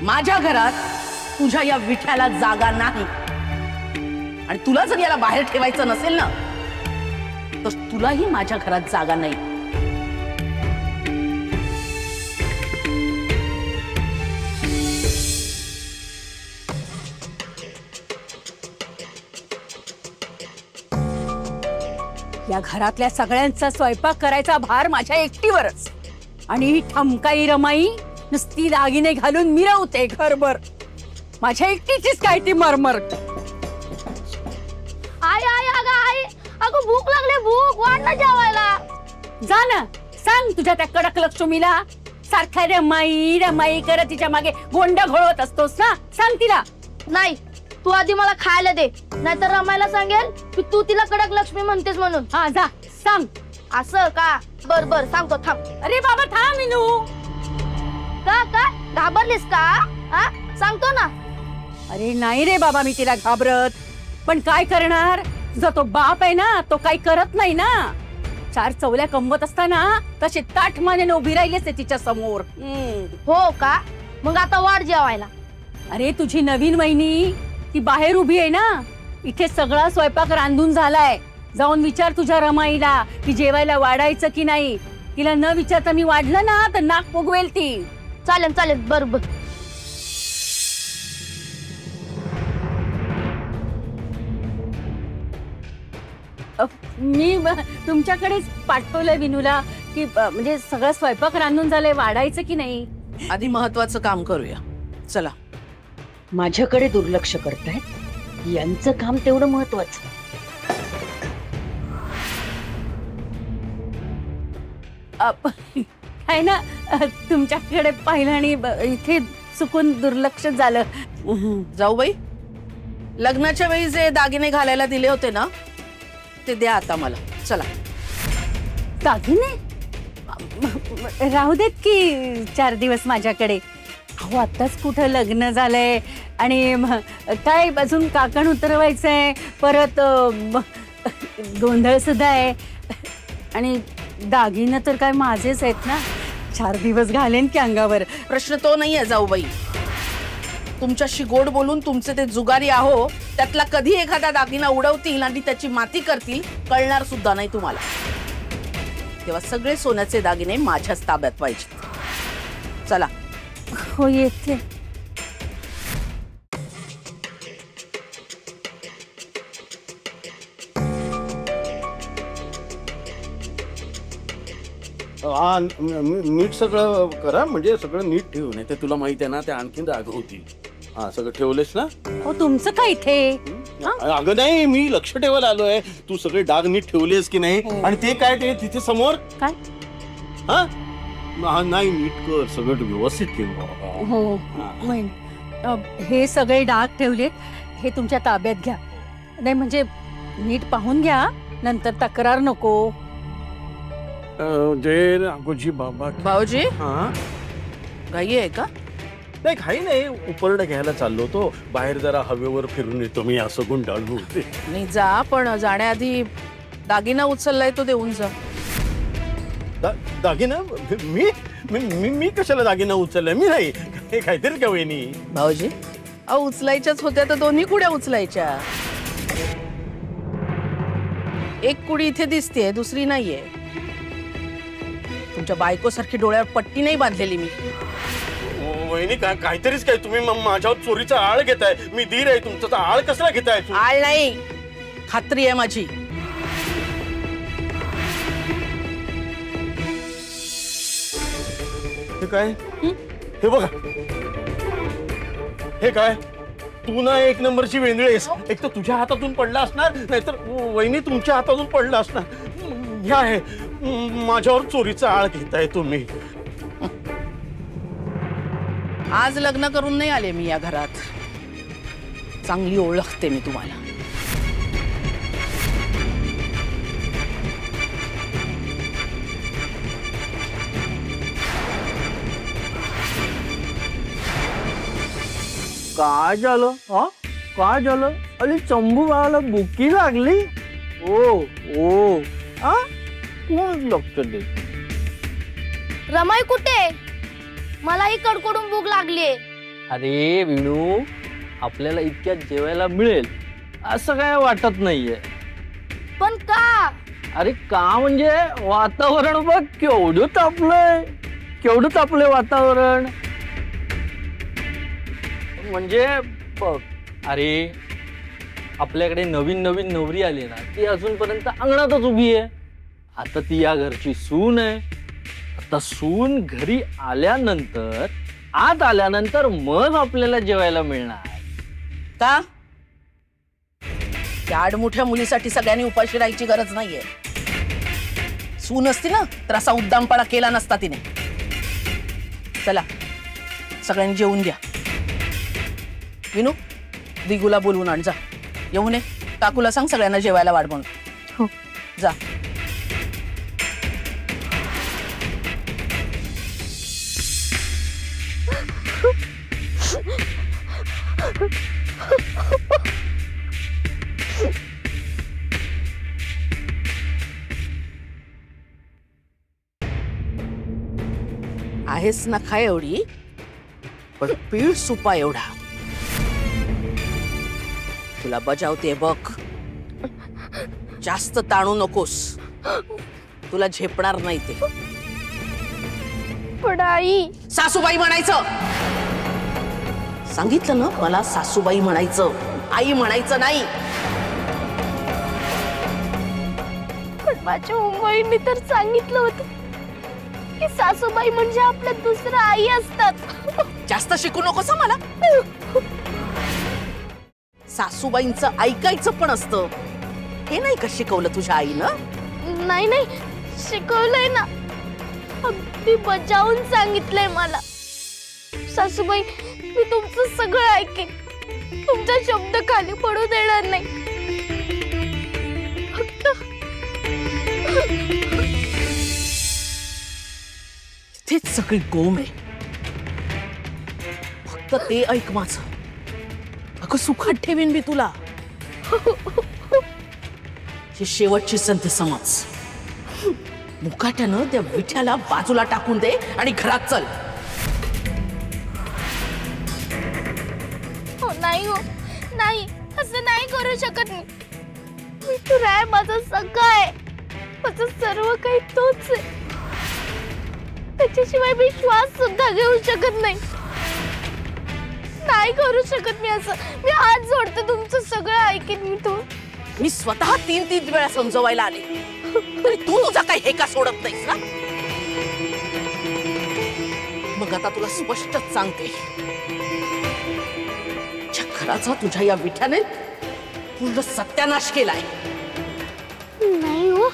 माझ्या घरात तुझ्या या विठ्याला जागा नाही। आणि तुला जर याला बाहेर ठेवायचं नसेल ना तर तुलाही माझ्या घरात जागा नाही। या घरातल्या सगळ्यांचा स्वयंपाक करायचा भार माझ्या एकटीवरच। आणि ही ठमकाई रमाई नुसती दागिने घालून मिरवते घरभर। माझ्या एकटीचीच काय ती मरमर। आई आई अगं आई अगं भूक लागली, भूक वाढ ना जेवायला। जा ना सांग तुझ्या त्या कडक लक्ष्मीला, सारखा रमाई रमाई करत तिच्या मागे गोंडा घोळवत असतोस ना, सांग तिला। नाही, तू आधी मला खायला दे, नाहीतर रमायला सांगेल की तू तिला कडक लक्ष्मी म्हणतेस म्हणून। हा जा सांग। असं का? बर बर सांगतो, थांब। अरे बाबा थांब मिनू। का घाबरलीस का? हा सांगतो ना। अरे नाही रे बाबा, मी तिला घाबरत, पण काय करणार, तुझा तो बाप आहे ना, तो काही करत नाही ना। चार चवल्या कमवत असताना तसे ताठ मानेने उभी राहिलीस तिच्या समोर। हो का? मग आता वाढ जेवायला। अरे तुझी नवीन वहिनी ती बाहेर उभी आहे ना, इथे सगळा स्वयंपाक रांधून झालाय। जाऊन विचार तुझ्या रमाईला की जेवायला वाढायचं की नाही। तिला न विचारता मी वाढलं ना तर नाक फुगवेल ती। चालेल चालेल, बरोबर। मी तुमच्याकडेच पाठवलंय विनूला की म्हणजे सगळं स्वयंपाक रांधून झालंय, वाढायचं की नाही। आधी महत्वाचं काम करूया, चला। माझ्याकडे दुर्लक्ष करतायत, यांचं काम तेवढं महत्वाचं। आहे ना, तुमच्याकडे पाहिलं आणि इथे चुकून दुर्लक्ष झालं। जाऊबाई, लग्नाच्या वेळी जे दागिने घालायला दिले होते ना ते द्या आता मला, चला। दागिने राहू देत की 4 दिवस माझ्याकडे। अहो आत्ताच कुठं लग्न झालंय आणि काय अजून काकण उतरवायचंय, परत गोंधळ सुद्धा आहे आणि दागिने तर काय माझेच आहेत ना, 4 दिवस घालेन की अंगावर। प्रश्न तो नाहीये जाऊबाई, तुमच्याशी गोड बोलून तुमचे ते जुगारी आहो त्यातला कधी एखादा दागिना उडवतील आणि त्याची माती करतील कळणार सुद्धा नाही तुम्हाला। तेव्हा सगळे सोन्याचे दागिने माझ्याच ताब्यात पाहिजे, चला। हो येते। नीट सगळं करा, म्हणजे सगळं नीट ठेवू, नाही ते तुला माहिती आहे ना ते आणखीन रागवतील। हा सगळं ठेवलेस ना? हो तुमचं काय इथे? अगं नाही, मी लक्ष ठेवायला आलोय, तू सगळे डाग नीट ठेवलेस की नाही। आणि ते काय ते तिथे समोर काय? हा नाही, नीट कर, सगळं व्यवस्थित ठेव। हो हे सगळे डाग ठेवलेत, हे तुमच्या ताब्यात घ्या। नाही म्हणजे नीट पाहून घ्या, नंतर तक्रार नको। जय नागोजी बाबा। भाऊजी हा घाई आहे का? नाही घाई नाही, उपरडं घ्यायला चाललो तो बाहेर, जरा हवेवर फिरून येतो मी, असं गुंडाळू होते। नाही जा, पण जाण्याआधी दागिना उचललाय तो देऊन जा। दागिना? मी मी मी कशाला दागिना उचललाय? मी नाही, हे काहीतरी का वहिनी। भाऊजी अहो उचलायच्याच होत्या तर दोन्ही कुड्या उचलायच्या। एक कुडी इथे दिसतेय, दुसरी नाहीये। तुमच्या बायको सारखी डोळ्यावर पट्टी नाही बांधलेली मी। वहिनी काहीतरीच काय, तुम्ही माझ्यावर चोरीचा आळ घेताय। मी धीर आहे तुमचा, आळ कसला घेताय? आळ नाही, खात्री आहे माझी। हे काय? हे बघा, हे काय? तू ना एक नंबरची वेंदळी आहेस। एक तर तुझ्या हातातून पडला असणार, नाहीतर वहिनी तुमच्या हातातून पडला असणार। ह्या आहे माझ्यावर चोरीचा आळ घेताय तुम्ही। आज लग्न करून नाही आले मी या घरात, चांगली ओळखते मी तुम्हाला। काय झालं? हा काय झालं? अरे चंबू बाळाला बुकी लागली? ओ ओ हा कोण लक्ष दे? रमाई कुठे? मलाही कडकडून भूक लागलीये। अरे विणू, आपल्याला इतक्यात जेवायला मिळेल असं काय वाटत नाहीये. पण का? अरे का म्हणजे वातावरण बघ केवढं तापलंय वातावरण. म्हणजे बघ, अरे आपल्याकडे नवीन नवरी आली ना, ती अजूनपर्यंत अंगणातच उभी आहे. आता ती या घरची सून आहे. आता सून घरी आल्यानंतर, आत आल्यानंतर मग आपल्याला जेवायला मिळणार. का? त्या आडमुठ्या मुलीसाठी सगळ्यांनी उपाशी राहायची गरज नाहीये. सून असती ना तर असा उद्दामपणा केला नसता तिने. चला सगळ्यांनी जेवून घ्या. विनू, दिगूला बोलवून आण जा. येऊन काकूला सांग सगळ्यांना जेवायला वाढ म्हणून. हो. जा. आहेस ना खा एवढी, पण पीळ सुपा एवढा. तुला बजावते बघ, जास्त ताणू नकोस, तुला झेपणार नाही ते. पण आई, सासूबाई म्हणायचं. सांगितलं ना मला, सासूबाई म्हणायचं, आई म्हणायचं नाही. पण माझ्या मुंबईने तर सांगितलं होतं की सासूबाई म्हणजे आपल्या दुसऱ्या आई असतात. जास्त शिकू नकोस मला. सासूबाईंचं ऐकायचं पण असतं. हे नाही का शिकवलं तुझ्या आईनं? नाही नाही, शिकवलंय ना, अगदी बजावून सांगितलंय मला. सासूबाई, मी तुमचं सगळं ऐकेन, तुमचा शब्द खाली पडू देणार नाही. फक्त तेच सगळी गोम आहे. फक्त ते ऐक माझं. अगं सुखात ठेवीन मी तुला. ही शेवटची संधी समज. मुकाट्यानं त्या विठ्याला बाजूला टाकून दे आणि घरात चल. नाही हो, नाही, असं नाही करू शकत मी. विठू राय माझा सखा आहे, माझं सर्व काही तोच आहे. त्याच्याशिवाय मी श्वास सुद्धा घेऊ शकत नाही. नाही करू शकत मी असं. मी हात जोडते, तुमचं सगळं ऐकेन मी. मी स्वतः 3 वेळा समजवायला आले, तरी तू तुझा काही हेका सोडत नाहीस ना. मग आता तुला स्पष्टच सांगते, घराचा तुझ्या या विठ्याने पूर्ण सत्यानाश केलाय. नाही हो,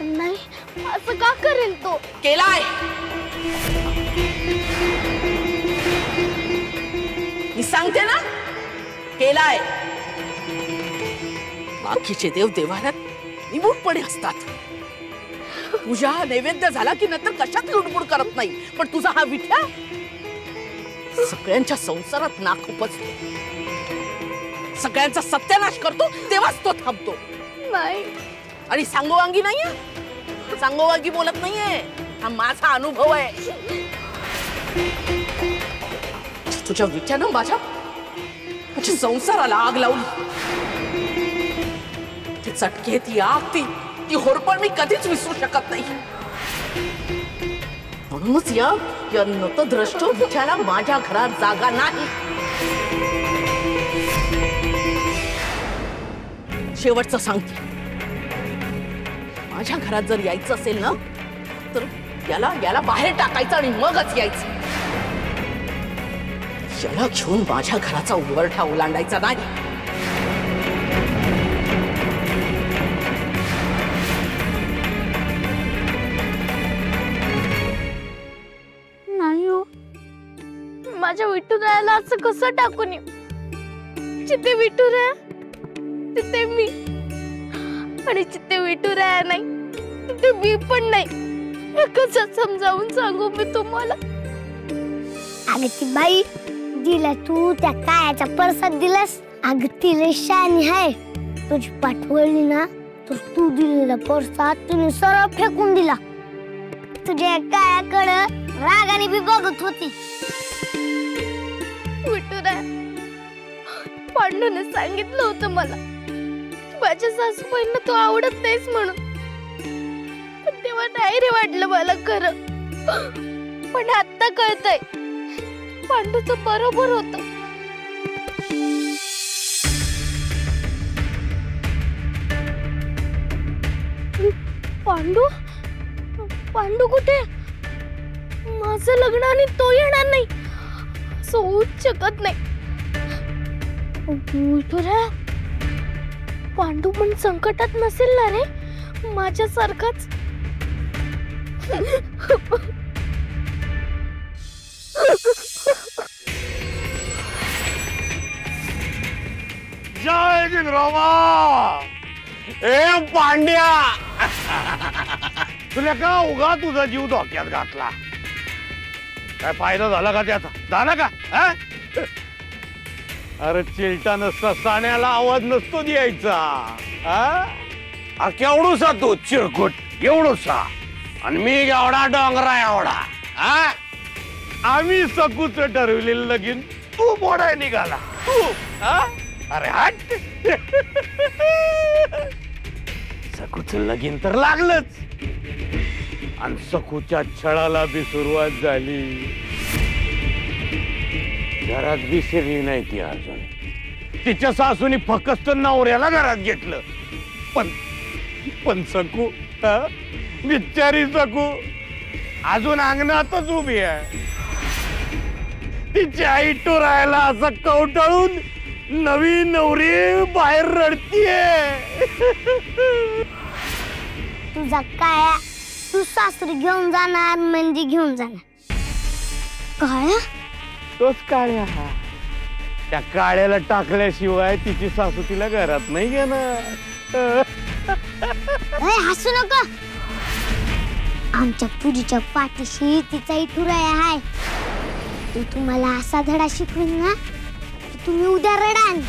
नाही, असं का करेल तो? केलाय. मी सांगते ना, केलाय. बाकीचे देव देवाऱ्यात निमूटपणे असतात. पूजा नैवेद्य झाला की नंतर कशात लुडबुड करत नाही, पण तुझा हा विठ्या सगळ्यांच्या संसारात नाक उपजतो, सगळ्यांचा सत्यानाश करतो, तेव्हाच तो थांबतो. नाही. आणि सांगोवांगी नाहीये, सांगोवांगी बोलत नाहीये, हा माझा अनुभव आहे. तुझ्या विचारानं माझ्या संसाराला आग लावली. ती चटके, ती आग, ती होरपळ मी कधीच विसरू शकत नाही. म्हणूनच या नतद्रष्ट विचाराला माझ्या घरात जागा नाही. शेवटचं सांगते, माझ्या घरात जर यायचं असेल ना तर याला बाहेर टाकायचं आणि मगच यायचं. याला घेऊन माझ्या घराचा उंबरठा ओलांडायचा नाही. नाही हो, माझ्या विठुरायाला असं कसं टाकून येऊ? जिथे विठुराया तिथे मी, आणि जिथे विठुराया नाही तिथे मी पण नाही. हे कसं समजावून सांगू मी तुम्हाला? अगं ती बाई दिला तू त्या कायाच्या परसात दिलास. अगं ती रेशानी आहे, तुझी पाठवली ना तर तू दिलेला परसात तिने सरळ फेकून दिला. तुझ्या कायाकडं रागाने बी बघत होती. आहे. पांडूने सांगितलं होतं मला माझ्या सासूबाईंना तू आवडत नाहीस म्हणून, पण तेव्हा नाही रे वाटलं मला खरं. पण आता कळतंय पांडूचं बरोबर होतं. पांडू पांडू कुठे? माझं लग्न आणि तो येणार नाही असं होऊच शकत नाही. विठुरा, पांडू पण संकटात नसेल ना रे माझ्यासारखाच? जय जिंगरावा. ए पांड्या, तुला का उगा तुझा जीव धोक्यात घातला? काय फायदा झाला का त्याचा? झाला का? अरे चिलटा नसता साण्याला आवाज नसतो द्यायचा. केवढूसा तू चिरकुट एवढूसा, आणि मी एवढा डोंगरा एवढा. आम्ही सकूच ठरवलेलं लगीन तू मोडाय निघाला तू. अरे हट. सकूच लगीन तर लागलंच, आणि सकूच्या छळाला बी सुरुवात झाली. घरात बी शिरली नाही ती अजून. तिच्या सासूनी फक्त नवऱ्याला घरात घेतलं, पण सकू बिचारी सकू अजून अंगणातच उभी आहे. तिची आई टोरायला असं कवटाळून नवी नवरी बाहेर रडतीये. तुझा काया तू सासरी घेऊन जाणार म्हणजे घेऊन जाणार. काया? तोच काळ्या. त्या काळ्याला टाकल्याशिवाय तिची सासू तिला घरात नाही घेणार. हसू नका. आमच्या पुरीच्या पाठीशी तिचा इठुराया आहे. तू तुम्हाला असा धडा शिकवीन ना की तुम्ही उद्या रडाल.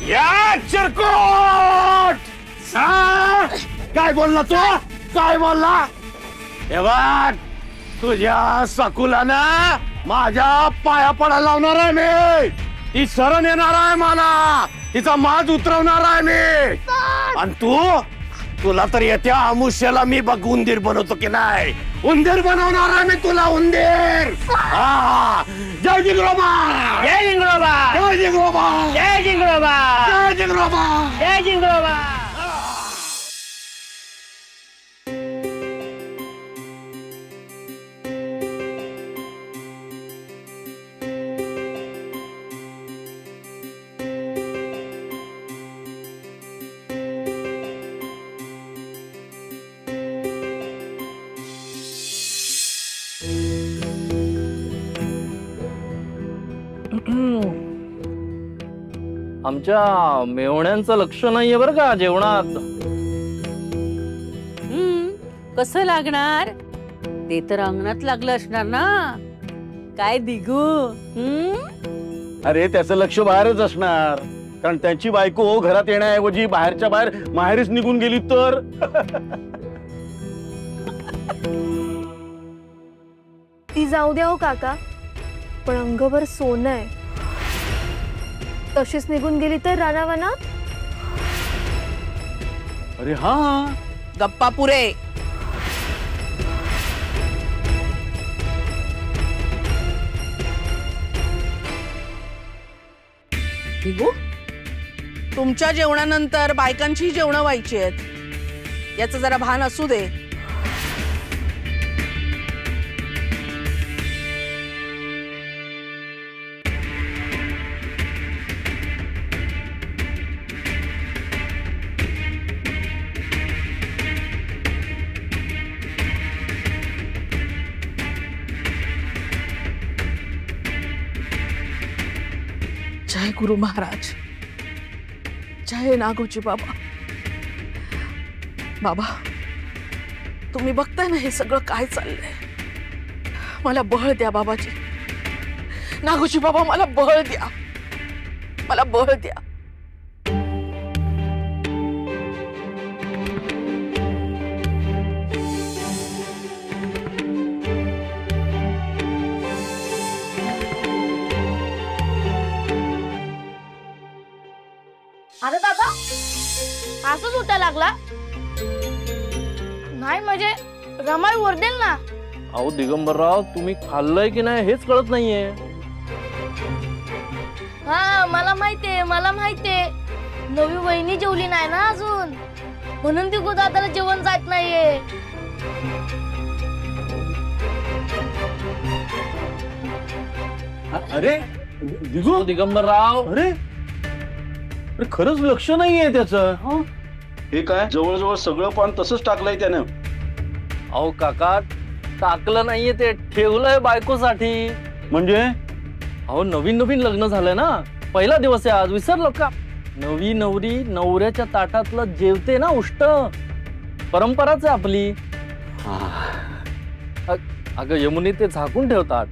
या चिरकोट, काय बोलला तू? काय बोलला? हे बघ, तुझ्या सकुला ना माझ्या पाया पडायला लावणार आहे मी. ती शरण येणार आहे मला, तिचा माज उतरवणार आहे मी. आणि तुला तर येत्या आमुष्याला मी बघ उंदीर बनवतो की नाही. उंदीर बनवणार आहे मी तुला, उंदीर. जय जिंगरोबा, जय जिंगरोबा, जय जिंगरोबा, जय जिंगरोबा, जय जिंगरोबा, जय जिंगरोबा. आमच्या मेवण्यांचं लक्ष नाहीये बरं का जेवणात. कसं लागणार? ते तर अंगणात लागलं असणार ना. काय दिगू? अरे त्याचं लक्ष बाहेरच असणार, कारण त्यांची बायको घरात येण्याऐवजी बाहेरच्या बाहेर माहेरीच निघून गेली तर. ती जाऊ द्या हो काका, पण अंगभर सोनं आहे. तशीच निघून गेली तर रानावनात? अरे हा, गप्पा पुरे. निघू? तुमच्या जेवणानंतर बायकांची जेवणं व्हायची आहेत, याचं जरा भान असू दे. जय गुरु महाराज, जय नागोजी बाबा. बाबा, तुम्ही बघताय ना हे सगळं काय चाललंय. मला बळ द्या बाबाजी. नागोजी बाबा, मला बळ द्या, मला बळ द्या. असंच उठायला लागला? नाही म्हणजे रमाई ओरडेल ना. अहो दिगंबरराव, तुम्ही खाल्लंय की नाही हेच कळत नाहीये. हा मला माहितीये. नवी वहिनी जेवली नाही ना अजून, म्हणून ती दादाला जेवण जात नाहीये. अरे दिगू, दिगंबरराव, अरे अरे खरंच लक्ष नाहीये त्याचं. हे काय जवळजवळ सगळं पान तसंच टाकलंय त्यानं. अहो काका, टाकलं नाहीये ते, ठेवलंय बायकोसाठी. म्हणजे अहो नवीन नवीन लग्न झालंय ना, पहिला दिवस आहे आज, विसरलो का? नवी नवरी नवऱ्याच्या ताटातलं जेवते ना उष्ट, परंपराच आहे आपली. अगं यमुनी, ते झाकून ठेवतात.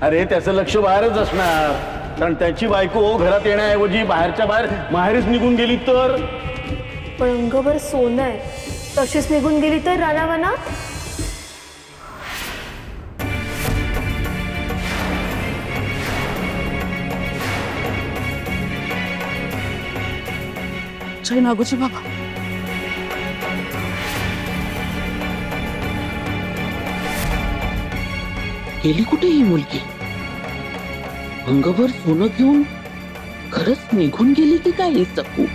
अरे त्याचं लक्ष बाहेरच असणार, कारण त्याची बायको घरात येण्याऐवजी बाहेरच्या बाहेर माहेरच निघून गेली तर. पण अंगभर सोनं आहे, तशीच निघून गेली तर रानावाना. जय नागोजी बाबा. गेली कुठे ही मुलगी? अंगभर सोनं घेऊन खरंच निघून गेली की काय ही सकू?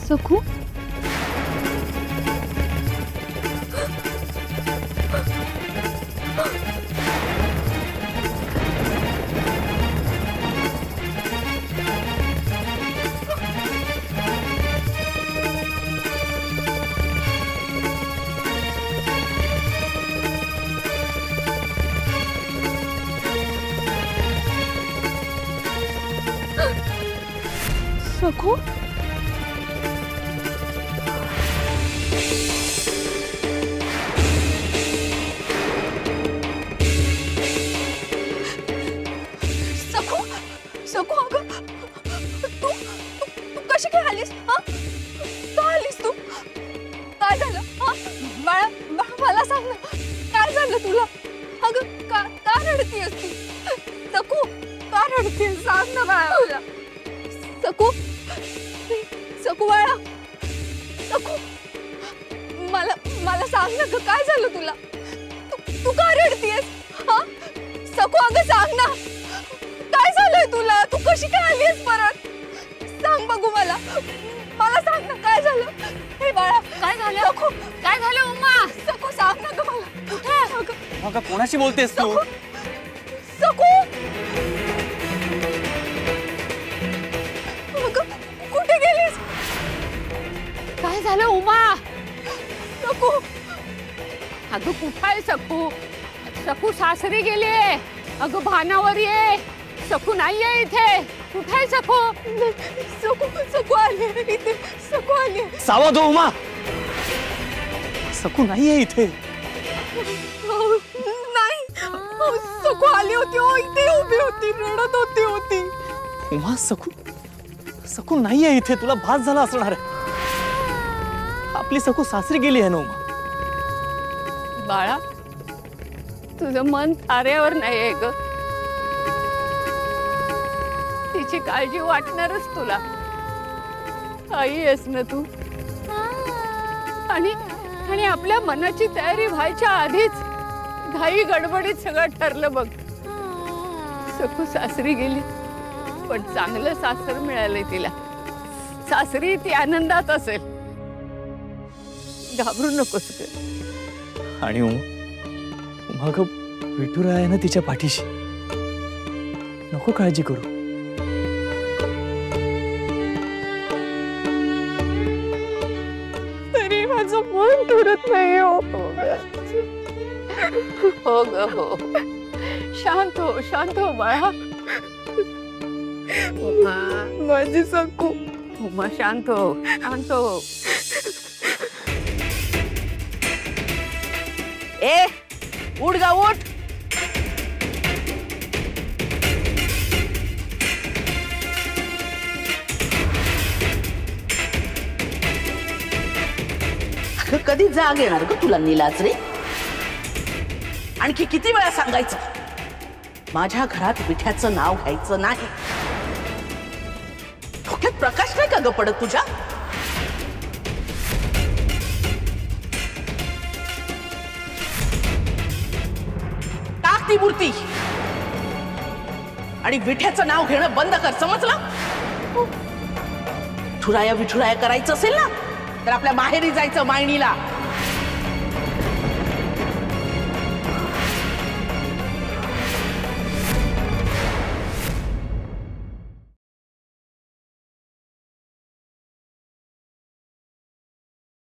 सखू सखू सखू अगं तू कशी काय आलीस? का आलीस तू? काय झालं? बाळा मला सांग ना, काय झालं तुला? अगं का रडतीयस तू? सखू का रडतीयस? सांग ना बाळा मला. सखू बाळा, सखू मला सांग ना, काय झालं तुला? तू का रडतीयस? सखू अगं सांग ना, काय झालंय तुला? तू कशी काय आलीस परत? सांग बघू मला सांग ना, काय झालं? हे बाळा काय झालं? सखू काय झालं? उमा सखू सांग ना ग मला. कुठे? अगं कोणाशी बोलतेस तू? सखू कुठे गेलीस? काय झालं उमा? सखू अगं कुठं आहे सखू? सखू सासरी गेलीये. अगं भानावर ये. सखू नाहीये इथे. कुठे आहे सखू? सखू आली इथे. सखू आली. सावध हो उमा, सखू नाहीये इथे. नाही सखू आली होती. इथे उभी होती, रडत होती. उमा सखू नाहीये इथे. तुला भास झाला असणार आहे. आपली सखू सासरी गेली आहे ना उमा. बाळा, तुझं मन ताऱ्यावर नाहीये ग. तिची काळजी वाटणारच तुला. आई आहेस ना तू. आणि आपल्या मनाची तयारी व्हायच्या आधीच घाई गडबडीत सगळं ठरलं बघ. सखू सासरी गेली, पण चांगलं सासर मिळालंय तिला. सासरी ती आनंदात असेल. घाबरू नकोस ग. आणि उमा ग, विठुराय आहे ना तिच्या पाठीशी. नको काळजी करू. तरी माझं मन धरत नाही. हो ग हो. शांत हो बाळा. माझी सखू. उमा शांत हो. ए उठ गा उठ. अगं कधी जाग येणार ग तुला नीलाच रे? आणखी किती वेळा सांगायचं माझ्या घरात विठ्याचं नाव घ्यायचं नाही? डोक्यात प्रकाश नाही का ग पडत तुझ्या? टाक ती मूर्ती आणि विठ्याचं नाव घेणं बंद कर, समजलं? विठुराया विठुराया करायचं असेल ना तर आपल्या माहेरी जायचं मायणीला.